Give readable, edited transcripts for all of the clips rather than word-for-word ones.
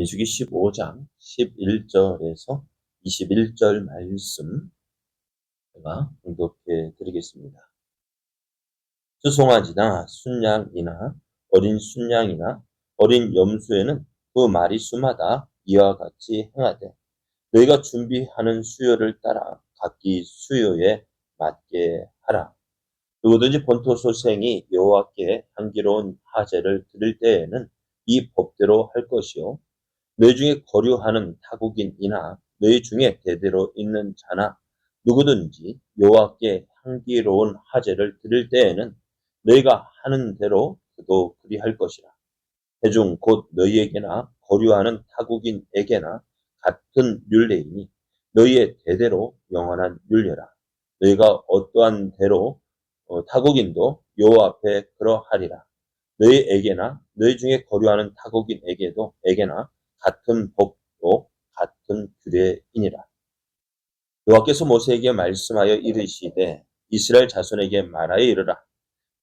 민수기 15장 11절에서 21절 말씀 제가 공독해 드리겠습니다. 수송아지나 순양이나 어린 순양이나 어린 염소에는 그 마리수마다 이와 같이 행하되 너희가 준비하는 수요를 따라 각기 수요에 맞게 하라. 누구든지 본토소생이 여호와께 향기로운 화제를 드릴 때에는 이 법대로 할 것이요 너희 중에 거류하는 타국인이나 너희 중에 대대로 있는 자나 누구든지 여호와께 향기로운 화제를 드릴 때에는 너희가 하는 대로 그도 그리할 것이라. 회중 곧 너희에게나 거류하는 타국인에게나 같은 율례이니 너희의 대대로 영원한 율례라. 너희가 어떠한 대로 타국인도 여호와 앞에 그러하리라. 너희에게나 너희 중에 거류하는 타국인에게나 같은 법도 같은 규례이니라. 여호와께서 모세에게 말씀하여 이르시되 이스라엘 자손에게 말하여 이르라.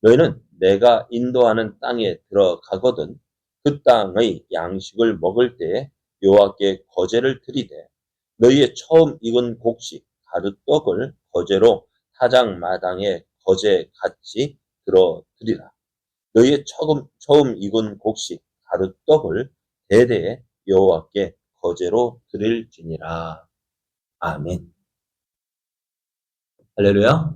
너희는 내가 인도하는 땅에 들어가거든 그 땅의 양식을 먹을 때에 여호와께 거제를 드리되 너희의 처음 익은 곡식 가루떡을 거제로 타작마당에 거제같이 들어드리라. 너희의 처음 익은 곡식 가루떡을 대대에 여호와께 거제로 드릴지니라. 아멘. 할렐루야.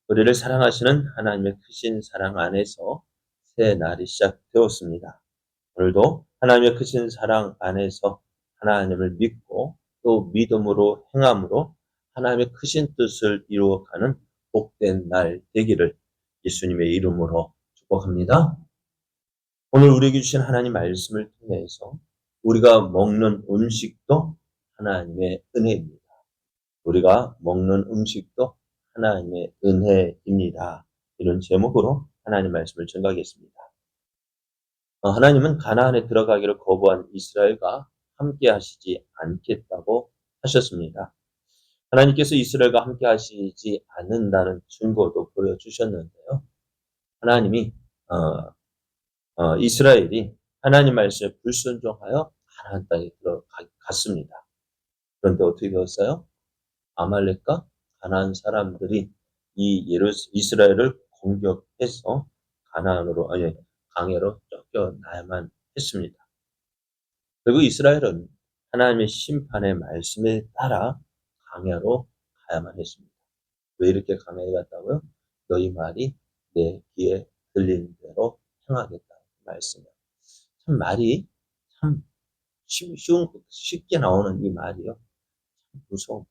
우리를 사랑하시는 하나님의 크신 사랑 안에서 새 날이 시작되었습니다. 오늘도 하나님의 크신 사랑 안에서 하나님을 믿고 또 믿음으로 행함으로 하나님의 크신 뜻을 이루어가는 복된 날 되기를 예수님의 이름으로 축복합니다. 오늘 우리에게 주신 하나님 말씀을 통해서 우리가 먹는 음식도 하나님의 은혜입니다. 우리가 먹는 음식도 하나님의 은혜입니다. 이런 제목으로 하나님 말씀을 전가하겠습니다. 하나님은 가나안에 들어가기를 거부한 이스라엘과 함께 하시지 않겠다고 하셨습니다. 하나님께서 이스라엘과 함께 하시지 않는다는 증거도 보여주셨는데요. 하나님이 이스라엘이 하나님 말씀에 불순종하여 가나안 땅에 들어갔습니다. 그런데 어떻게 되었어요? 아말렉과 가나안 사람들이 이스라엘을 공격해서 강해로 쫓겨나야만 했습니다. 그리고 이스라엘은 하나님의 심판의 말씀에 따라 강해로 가야만 했습니다. 왜 이렇게 강해에 갔다고요? 너희 말이 내 귀에 들리는 대로 행하겠다는 말씀이에요. 참 말이 참 쉽게 나오는 이 말이요. 참 무서운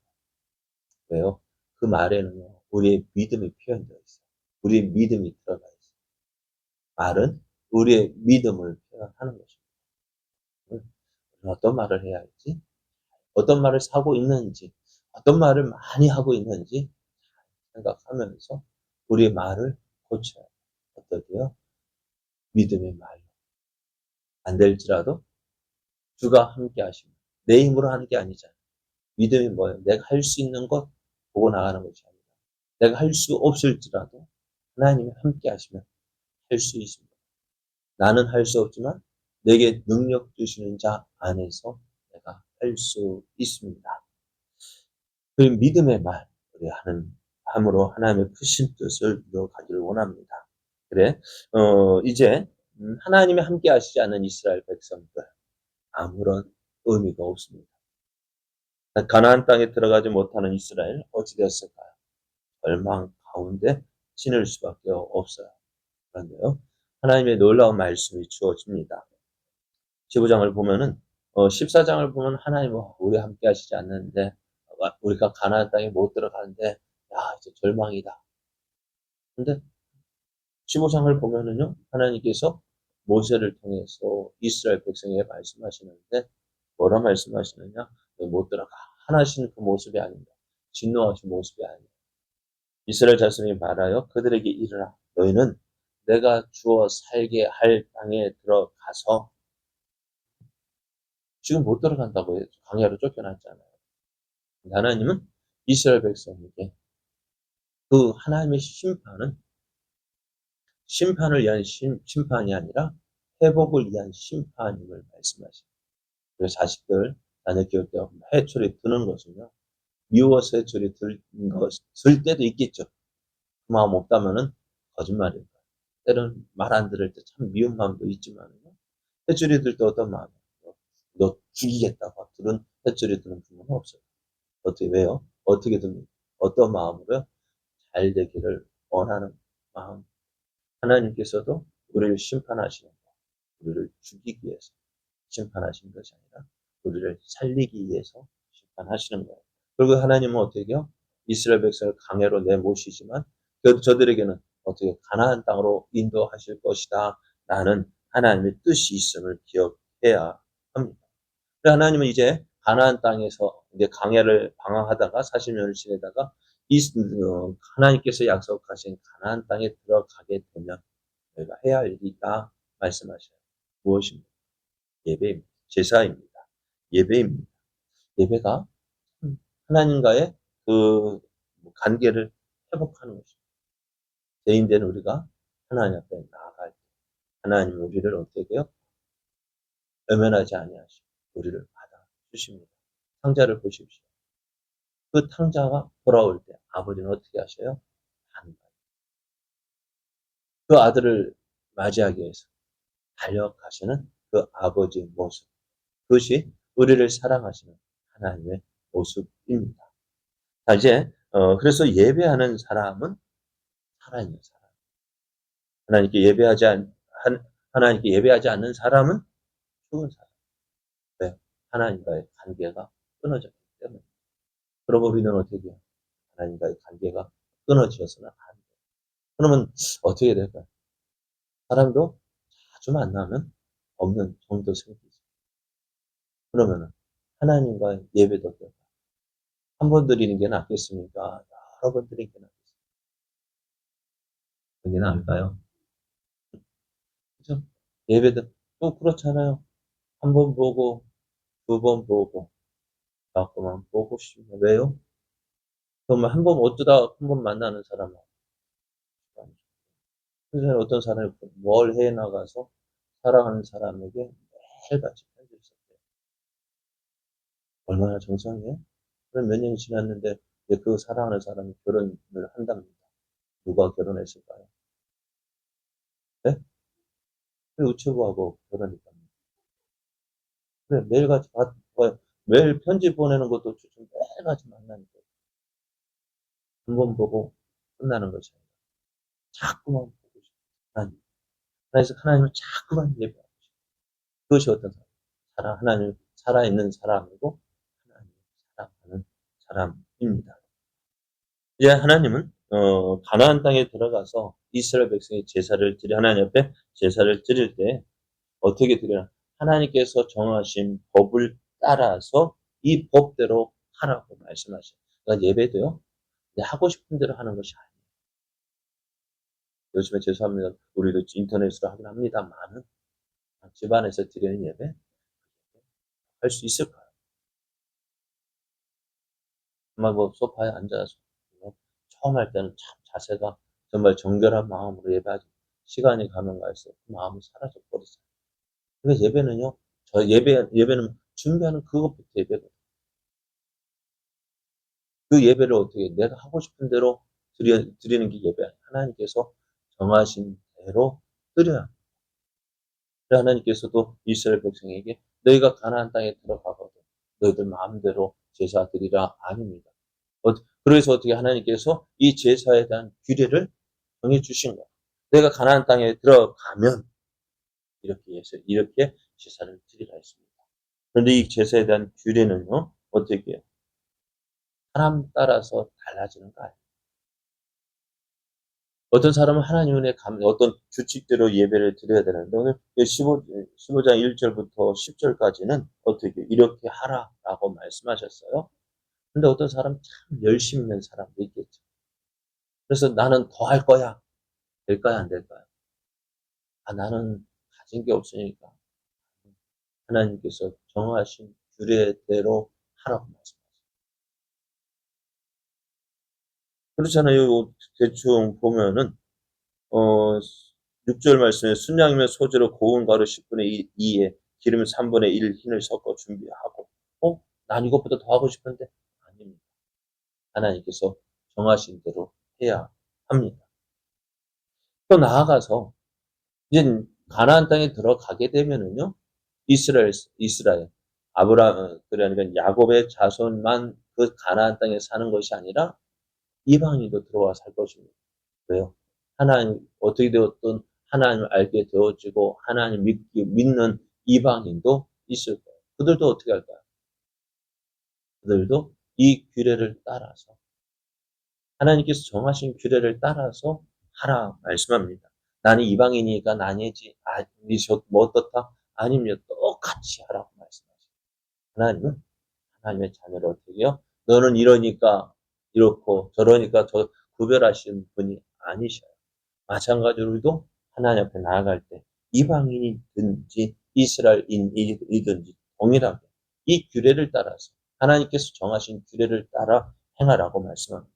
왜요? 그 말에는요, 우리의 믿음이 표현되어 있어요. 우리의 믿음이 들어가 있어요. 말은 우리의 믿음을 표현하는 것입니다. 어떤 말을 해야 할지, 어떤 말을 하고 있는지, 어떤 말을 많이 하고 있는지 생각하면서 우리의 말을 고쳐야 해요. 어떠게요? 믿음의 말로. 안 될지라도 주가 함께 하시면 내 힘으로 하는 게 아니잖아요. 믿음이 뭐예요? 내가 할 수 있는 것 보고 나가는 것이 아니라 내가 할 수 없을지라도 하나님이 함께 하시면 할 수 있습니다. 나는 할 수 없지만 내게 능력 주시는 자 안에서 내가 할 수 있습니다. 그 믿음의 말, 우리 함으로 하나님의 크신 뜻을 이루어가기를 원합니다. 그래, 이제 하나님이 함께 하시지 않는 이스라엘 백성들 아무런 의미가 없습니다. 가나안 땅에 들어가지 못하는 이스라엘 어찌 되었을까요? 절망 가운데 지낼 수밖에 없어요. 그런데요, 하나님의 놀라운 말씀이 주어집니다. 15장을 보면은 14장을 보면 하나님은 우리 함께 하시지 않는데 우리가 가나안 땅에 못 들어가는데 야 이제 절망이다. 근데 15장을 보면은요 하나님께서 모세를 통해서 이스라엘 백성에게 말씀하시는데 뭐라 말씀하시느냐? 못 들어가. 하나신 그 모습이 아닙니다. 진노하신 모습이 아닙니다. 이스라엘 자손이 말하여 그들에게 이르라. 너희는 내가 주어 살게 할 땅에 들어가서 지금 못 들어간다고 해서 광야로 쫓겨났잖아요. 하나님은 이스라엘 백성에게 그 하나님의 심판을 위한 심판이 아니라 회복을 위한 심판임을 말씀하십니다. 그래서 자녀 키울 때 해초리 드는 것은요, 미워서 해초리 들 때도 있겠죠. 그 마음 없다면은 거짓말이에요. 때로는 말 안 들을 때 참 미운 마음도 있지만요. 해초리 들 때 어떤 마음이에요? 너 죽이겠다고 들은 해초리 드는 부모는 없어요. 어떻게, 왜요? 어떻게 듭니까? 어떤 마음으로요? 잘 되기를 원하는 마음. 하나님께서도 우리를 심판하시는 거, 우리를 죽이기 위해서 심판하시는 것이 아니라 우리를 살리기 위해서 심판하시는 거예요. 그리고 하나님은 어떻게 해요? 이스라엘 백성을 강해로 내모시지만 저들에게는 어떻게 가나안 땅으로 인도하실 것이다 라는 하나님의 뜻이 있음을 기억해야 합니다. 하나님은 이제 가나안 땅에서 이제 강해를 방황하다가 40년을 지내다가 하나님께서 약속하신 가나안 땅에 들어가게 되면 저희가 해야 할 일이 있다 말씀하셔요. 무엇입니까? 예배입니다. 제사입니다. 예배입니다. 예배가 하나님과의 그 관계를 회복하는 것입니다. 죄인된 우리가 하나님 앞에 나아갈 때 하나님은 우리를 어떻게 해요? 외면하지 아니하시고 우리를 받아 주십니다. 탕자를 보십시오. 그 탕자가 돌아올 때 아버지는 어떻게 하셔요? 그 아들을 맞이하기 위해서 달려가시는 그 아버지의 모습. 그것이 우리를 사랑하시는 하나님의 모습입니다. 자, 이제, 그래서 예배하는 사람은 살아있는 사람. 하나님께 하나님께 예배하지 않는 사람은 죽은 사람. 왜? 하나님과의 관계가 끊어졌기 때문에. 그러고 우리는 어떻게 해요? 하나님과의 관계가 끊어지어서는 안 돼요. 그러면 어떻게 될까요? 사람도 자주 만나면 없는 정도 생기죠. 그러면은 하나님과의 예배도 어떨까요? 한 번 드리는 게 낫겠습니까? 여러 번 드리는 게 낫겠습니까? 그게 나을까요? 그죠? 예배도 또 그렇잖아요. 한 번 보고, 두 번 보고, 자꾸만 보고 싶네. 왜요? 그러면 어쩌다 한 번 만나는 사람은, 그래서 어떤 사람이 뭘 해 나가서 사랑하는 사람에게 매일같이 편지를 썼대요. 얼마나 정성이에요? 그럼 몇 년이 지났는데, 이제 그 사랑하는 사람이 결혼을 한답니다. 누가 결혼했을까요? 네? 그 우체부하고 결혼했답니다. 그래, 매일같이 매일 편지 보내는 것도 좀 매일같이 만나니까. 한 번 보고 끝나는 것이 아니라 자꾸만 보고 싶어요. 하나님. 그래서 하나님을 자꾸만 예배하고 싶어요. 그것이 어떤 사람? 하나님 살아있는 사람이고 하나님을 사랑하는 사람입니다. 이제 하나님은 가나안 땅에 들어가서 이스라엘 백성이 제사를 드려 하나님 앞에 제사를 드릴 때 어떻게 드려야 하나님께서 정하신 법을 따라서 이 법대로 하라고 말씀하셔요. 그러니까 예배도요. 하고 싶은 대로 하는 것이 아니에요. 요즘에 죄송합니다. 우리도 인터넷으로 하긴 합니다만은 집안에서 드리는 예배 할 수 있을까요? 정말 소파에 앉아서 처음 할 때는 참 자세가 정말 정결한 마음으로 예배하지 시간이 가면 갈수록 그 마음이 사라져 버리잖아요. 그래서 예배는요. 예배는 준비하는 그것부터 예배거든요. 그 예배를 어떻게 내가 하고 싶은 대로 드리는 게 예배야. 하나님께서 정하신 대로 드려야 합니다. 하나님께서도 이스라엘 백성에게 너희가 가나안 땅에 들어가거든 너희들 마음대로 제사 드리라 아닙니다. 그래서 어떻게 하나님께서 이 제사에 대한 규례를 정해 주신 거예요. 내가 가나안 땅에 들어가면 이렇게 제사를 드리라 했습니다. 그런데 이 제사에 대한 규례는요. 어떻게 해요? 사람 따라서 달라지는 거 아니에요. 어떤 사람은 하나님 은혜 어떤 규칙대로 예배를 드려야 되는데 오늘 15장 1절부터 10절까지는 어떻게 이렇게 하라라고 말씀하셨어요. 근데 어떤 사람은 참 열심 있는 사람도 있겠죠. 그래서 나는 더 할 거야. 될까요? 안 될까요? 나는 가진 게 없으니까 하나님께서 정하신 규례대로 하라고 말씀하세요. 그렇잖아요. 대충 보면은 6절 말씀에 순양이면 소재로 고운 가루 10분의 2에 기름 3분의 1 흰을 섞어 준비하고 난 이것보다 더 하고 싶은데 아닙니다. 하나님께서 정하신 대로 해야 합니다. 또 나아가서 이제 가나안 땅에 들어가게 되면은요. 이스라엘 그러니까 야곱의 자손만 그 가나안 땅에 사는 것이 아니라 이방인도 들어와 살 것입니다. 왜요? 하나님 어떻게 되었든 하나님을 알게 되어지고 하나님 믿는 이방인도 있을 거예요. 그들도 어떻게 할까요? 그들도 이 규례를 따라서 하나님께서 정하신 규례를 따라서 하라 말씀합니다. 나는 이방인이니까 아니지. 뭐 어떻다? 아닙니다. 똑같이 하라고 말씀하십니다. 하나님은 하나님의 자녀를 어떻게 해요? 너는 이러니까 이렇고 저러니까 저 구별하시는 분이 아니셔요. 마찬가지로 우리도 하나님 앞에 나아갈 때 이방인이든지 이스라엘인이든지 동일하게 이 규례를 따라서 하나님께서 정하신 규례를 따라 행하라고 말씀합니다.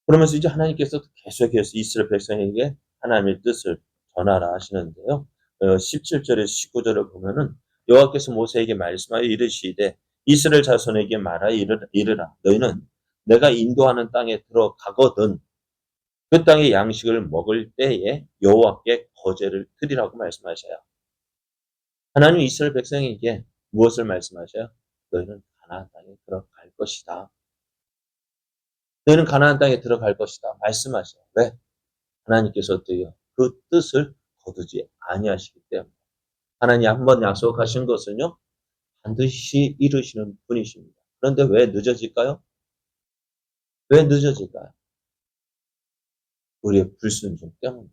그러면서 이제 하나님께서 계속해서 이스라엘 백성에게 하나님의 뜻을 전하라 하시는데요. 17절에서 19절을 보면은 여호와께서 모세에게 말씀하여 이르시되 이스라엘 자손에게 말하여 이르라. 너희는 내가 인도하는 땅에 들어가거든 그 땅의 양식을 먹을 때에 여호와께 거제를 드리라고 말씀하셔요. 하나님 이스라엘 백성에게 무엇을 말씀하셔요? 너희는 가나안 땅에 들어갈 것이다. 너희는 가나안 땅에 들어갈 것이다. 말씀하셔요. 왜? 하나님께서 어때요? 그 뜻을 거두지 아니하시기 때문에. 하나님 한번 약속하신 것은요. 반드시 이루시는 분이십니다. 그런데 왜 늦어질까요? 왜 늦어질까요? 우리의 불순종 때문에.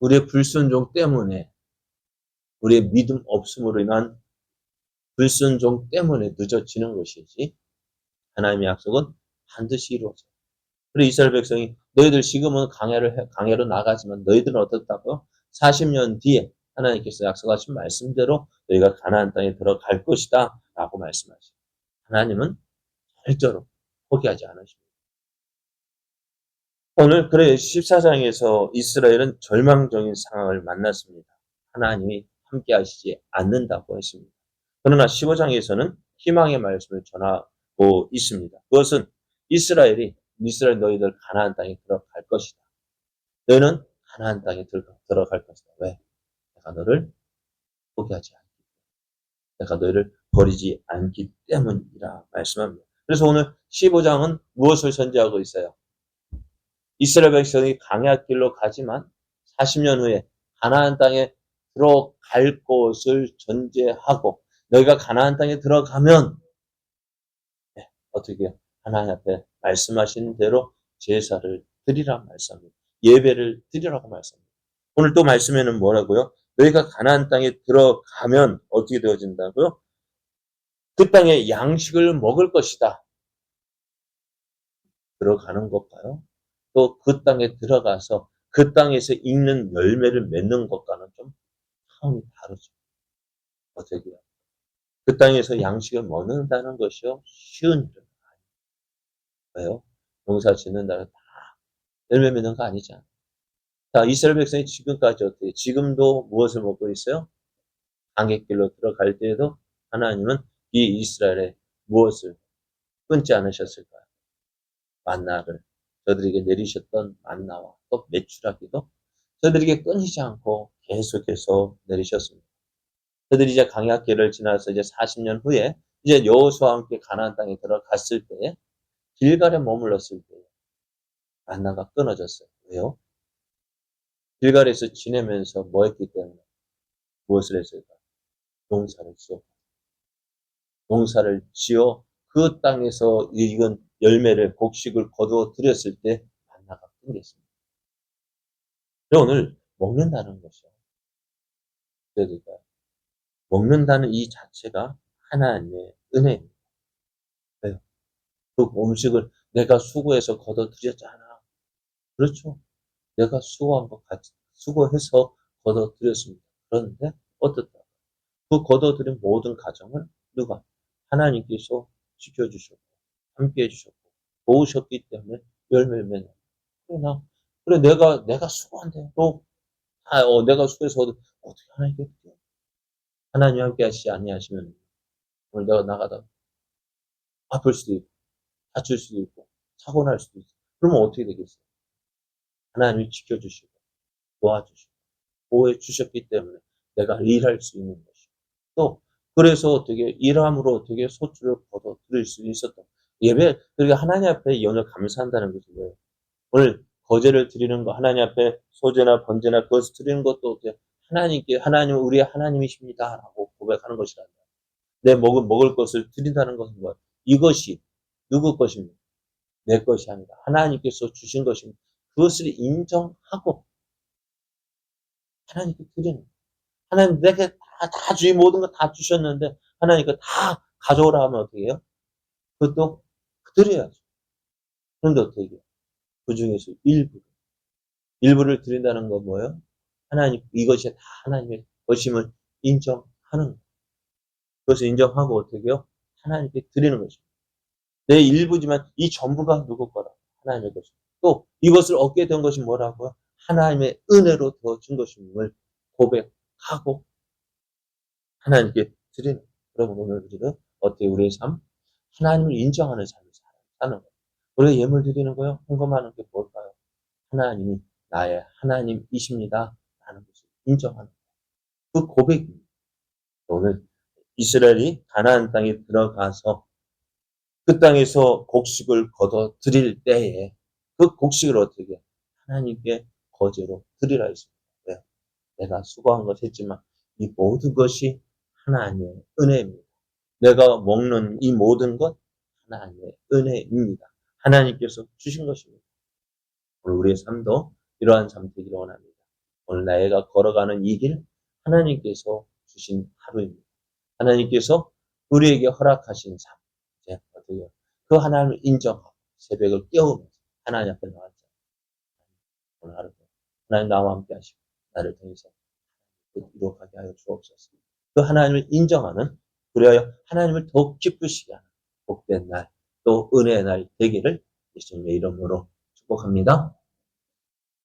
우리의 불순종 때문에 우리의 믿음 없음으로 인한 불순종 때문에 늦어지는 것이지 하나님의 약속은 반드시 이루어져요. 그리고 이스라엘 백성이 너희들 지금은 강해로 나가지만 너희들은 어떻다고요? 40년 뒤에 하나님께서 약속하신 말씀대로 너희가 가나안 땅에 들어갈 것이다 라고 말씀하시죠. 하나님은 절대로 포기하지 않으십니다. 오늘 그래 14장에서 이스라엘은 절망적인 상황을 만났습니다. 하나님이 함께 하시지 않는다고 했습니다. 그러나 15장에서는 희망의 말씀을 전하고 있습니다. 그것은 이스라엘 너희들 가나안 땅에 들어갈 것이다. 너희는 가나안 땅에 들어갈 것이다. 왜? 내가 너를 포기하지 않기 때문에. 내가 너희를 버리지 않기 때문이라 말씀합니다. 그래서 오늘 15장은 무엇을 전제하고 있어요? 이스라엘 백성이 광야 길로 가지만 40년 후에 가나안 땅에 들어갈 것을 전제하고 너희가 가나안 땅에 들어가면 어떻게 해요? 하나님 앞에 말씀하신 대로 제사를 드리라 말씀합니다. 예배를 드리라고 말씀합니다. 오늘 또 말씀에는 뭐라고요? 너희가 가나안 땅에 들어가면 어떻게 되어진다고요? 그 땅에 양식을 먹을 것이다. 들어가는 것과요. 또 그 땅에 들어가서 그 땅에서 익는 열매를 맺는 것과는 좀 차원이 다르죠. 어떻게 해요? 그 땅에서 양식을 먹는다는 것이요. 쉬운 일은 아니에요. 왜요? 농사 짓는다는 다 열매 맺는 거 아니잖아요. 자, 이스라엘 백성이 지금까지 어떻게, 지금도 무엇을 먹고 있어요? 광야길로 들어갈 때에도 하나님은 이 이스라엘에 무엇을 끊지 않으셨을까요? 만나를 저들에게 내리셨던 만나와 또 메추라기도 저들에게 끊이지 않고 계속해서 내리셨습니다. 저들이 이제 광야길을 지나서 이제 40년 후에 이제 여호수아와 함께 가나안 땅에 들어갔을 때 길갈에 머물렀을 때 만나가 끊어졌어요. 왜요? 길갈에서 지내면서 뭐 했기 때문에 무엇을 했을까? 농사를 지어. 농사를 지어 그 땅에서 익은 열매를 곡식을 거두어 드렸을 때 만나가 끊겼습니다. 오늘 먹는다는 것이요. 그러니까 먹는다는 이 자체가 하나님의 은혜입니다. 왜요? 그 음식을 내가 수고해서 거둬 드렸잖아. 그렇죠. 내가 수고한 것 같이 수고해서 거둬 드렸습니다. 그런데 어떻다? 그 거둬들인 모든 가정을 누가? 하나님께서 지켜주셨고 함께 해주셨고 도우셨기 때문에 열매를 맺는. 그러나 그래 내가 수고한 대로 내가 수고해서 어떻게 하나님께 드려? 하나님 함께 하시지 아니하시면 오늘 내가 나가다가 아플 수도 있고 다칠 수도 있고 사고 날 수도 있고 그러면 어떻게 되겠어요? 하나님이 지켜주시고 도와주시고 보호해 주셨기 때문에 내가 일할 수 있는 것이고 또 그래서 어떻게 일함으로 어떻게 소출을 거둬 드릴 수 있었던 예배 그러니까 하나님 앞에 오늘 감사한다는 것이 뭐예요? 오늘 거제를 드리는 거 하나님 앞에 소제나 번제나 그것을 드리는 것도 어때요? 하나님께 하나님은 우리의 하나님이십니다라고 고백하는 것이란다. 내 먹을 것을 드린다는 것은 뭐예요? 이것이 누구 것입니까? 내 것이 아니라 하나님께서 주신 것입니다. 그것을 인정하고 하나님께 드리는 거예요. 하나님 내게 다 주의 모든 거 다 주셨는데 하나님 다 가져오라 하면 어떻게 해요? 그것도 드려야죠. 그런데 어떻게 해요? 그중에서 일부를 드린다는 건 뭐예요? 하나님 이것이 다 하나님의 것임을 인정하는 거예요. 그것을 인정하고 어떻게 해요? 하나님께 드리는 것입니다. 내 일부지만 이 전부가 누구 거라? 하나님의 것입니다. 또 이것을 얻게 된 것이 뭐라고요? 하나님의 은혜로 더 준 것임을 고백하고 하나님께 드리는 거예요. 여러분 오늘 우리는 어떻게 우리의 삶? 하나님을 인정하는 삶을 사는 거예요. 우리가 예물 드리는 거요? 헌금하는 게 뭘까요? 하나님이 나의 하나님이십니다. 라는 것을 인정하는 그 고백입니다. 오늘 이스라엘이 가나안 땅에 들어가서 그 땅에서 곡식을 거둬 드릴 때에 그 곡식을 어떻게 해요? 하나님께 거제로 드리라 했습니다. 왜? 내가 수고한 것 했지만 이 모든 것이 하나님의 은혜입니다. 내가 먹는 이 모든 것 하나님의 은혜입니다. 하나님께서 주신 것입니다. 오늘 우리의 삶도 이러한 삶 되기를 원합니다. 오늘 내가 걸어가는 이 길 하나님께서 주신 하루입니다. 하나님께서 우리에게 허락하신 삶 이제 어떻게 해요? 그 하나님을 인정하고 새벽을 깨우면서 하나님 앞에 나왔잖아요. 오늘 하루도 하나님 나와 함께 하시고 나를 통해서 이룩하게 하여 주옵소서. 그 하나님을 인정하는 그래야 하나님을 더욱 기쁘시게 하는 복된 날 또 은혜의 날 되기를 예수님의 이름으로 축복합니다.